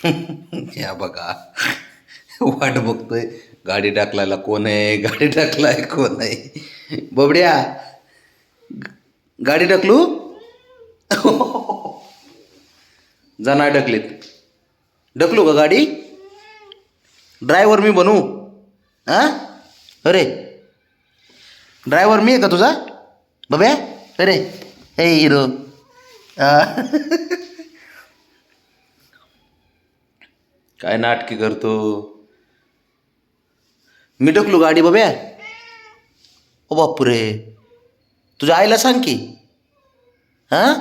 या बघा, वाट बघतोय गाडी टाकलायला कोण आहे, गाडी टाकलाय कोण आहे. बबड्या, गाडी टाकलू. जा नाही ढकलीत. ढकलू का गाडी? ड्रायव्हर मी बनू? हां, अरे ड्रायव्हर मी आहे का तुझा बब्या? अरे हे हिरो. काय नाटकी करतो. मी ढकलू गाडी बब्या? ओ बापरे, तुझ्या आईला सांग की. हां,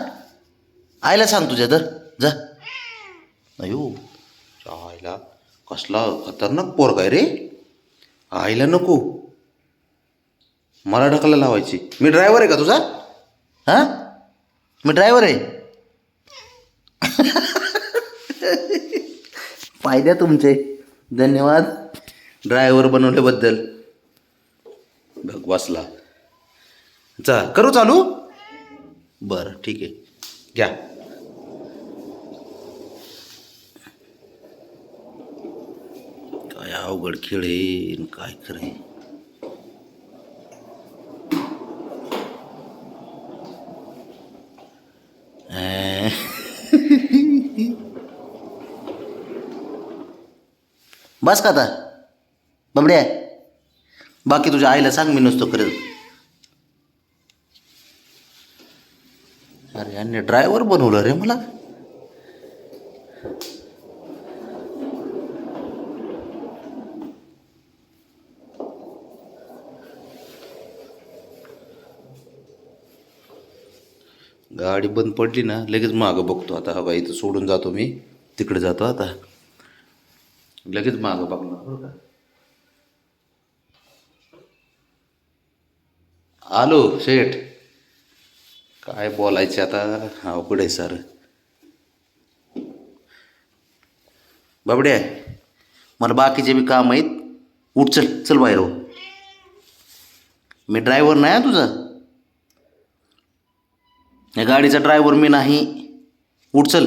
आईला सांग तुझ्या. तर जा. अयो, आईला कसला खतरनाक पोरगा आहे रे. आईला नको, मला ढकलायला लावायची. मी ड्रायव्हर आहे का तुझा? हां, मी ड्रायव्हर आहे. फायद्या तुमचे, धन्यवाद ड्रायव्हर बनवल्याबद्दल. बघ बसला. चा करू चालू? बरं ठीक आहे, घ्या. काय अवघड खेळ आहे, काय खरं. बस का आता बबड्या? बाकी तुझ्या आईला सांग मी नसतो करत. अरे यांनी ड्रायव्हर बनवलं रे मला. गाडी बंद पडली ना लगेच मागं बघतो. आता हवा इथं सोडून जातो मी, तिकडे जातो आता. लगेच मागं बघणार बरं का. आलो शेठ. काय बोलायचे आता, अवघड आहे सर. बाबड्या, मला बाकीचे बी काम आहेत. उठ, चल चल बाहेर हो. मी ड्रायव्हर नाही आहे तुझा. या गाडीचा ड्रायव्हर मी नाही. उठ चल.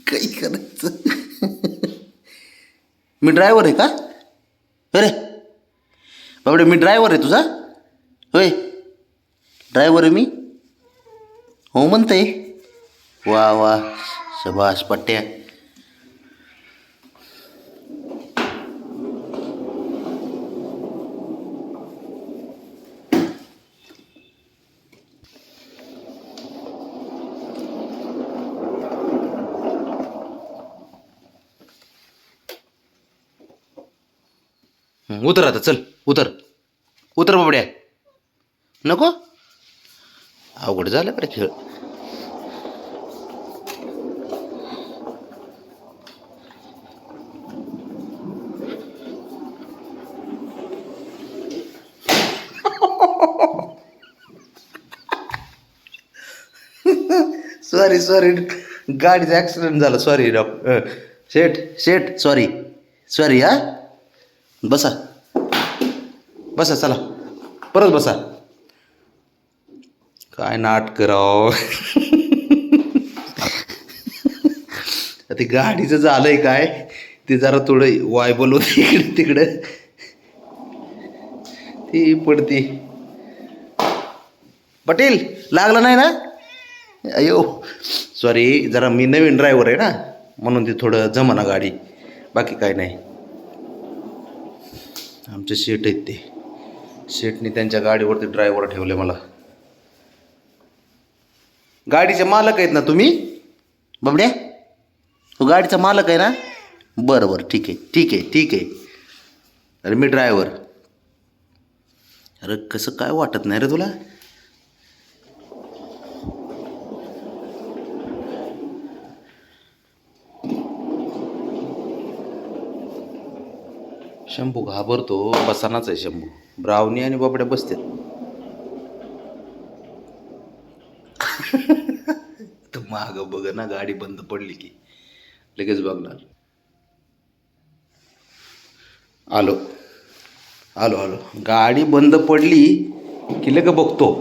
काही करायचं. मी ड्रायव्हर आहे का? अरे बाबडे, मी ड्रायव्हर आहे तुझा? होय, ड्रायव्हर आहे मी. हो म्हणते. वा वा, शबाश पट्ट्या. उतर आता, चल उतर. उतर बाबड्या. नको, अवघड झालं बरं खेळ. सॉरी सॉरी, गाडीचा ॲक्सिडेंट झाला. सॉरी शेठ शेठ, सॉरी सॉरी. हा, बसा बसा, चला परत बसा. काय नाट करावं. ते गाडीचं झालंय काय, ते जरा थोडं वायबल होतं इकडे तिकडं, ती पडती. पटेल, लागला नाही ना? अयो सॉरी, जरा मी नवीन ड्रायव्हर आहे ना, म्हणून ते थोडं जमाना गाडी. बाकी काय नाही. आमचे शेठ आहेत ते. शेठने त्यांच्या गाडीवरती ड्रायव्हर ठेवले मला. गाडीचे मालक आहेत ना तुम्ही बबड्या? तो गाडीचा मालक आहे ना? बरं बरं, ठीक आहे ठीक आहे ठीक आहे. अरे मी ड्रायव्हर. अरे कसं काय वाटत नाही रे तुला? शंभू घाबरतो, बसानाच आहे शंभू. ब्रावनी आणि बाबड्या बसतात. तर माग बघ ना, गाडी बंद पडली की लगेच बघणार. आलो आलो आलो. गाडी बंद पडली की लगेच बघतो.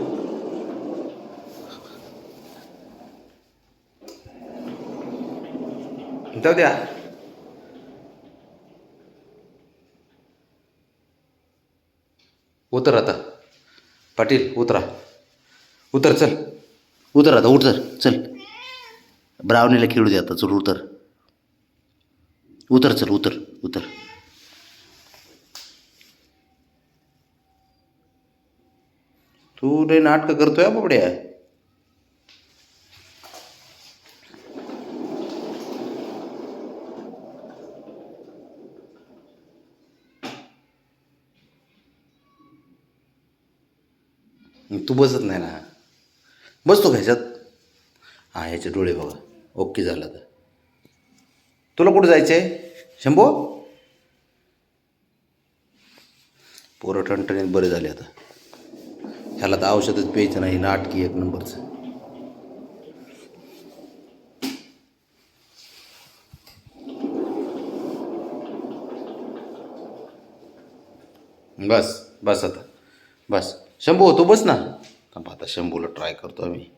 जाऊ द्या. उतर आता पाटील, उतरा. उतर चल. उतर आता, उतर चल. ब्रावणीला खेळू दे आता, चल उतर. उतर चल, उतर उतर. तू रे नाटकं करतोय बाबड्या. तू बसत नाही ना. बसतो का ह्याच्यात? हां, ह्याचे डोळे बघा. ओके झालं तर. तुला कुठं जायचं आहे शंभू? पोरं ठणठणीत बरे झाले आता. ह्याला तर औषधच प्यायचं नाही, नाटकी एक नंबरचं. बस बस आता, बस शंभू तू बस ना. थांब आता शंभूला ट्राय करतो आम्ही.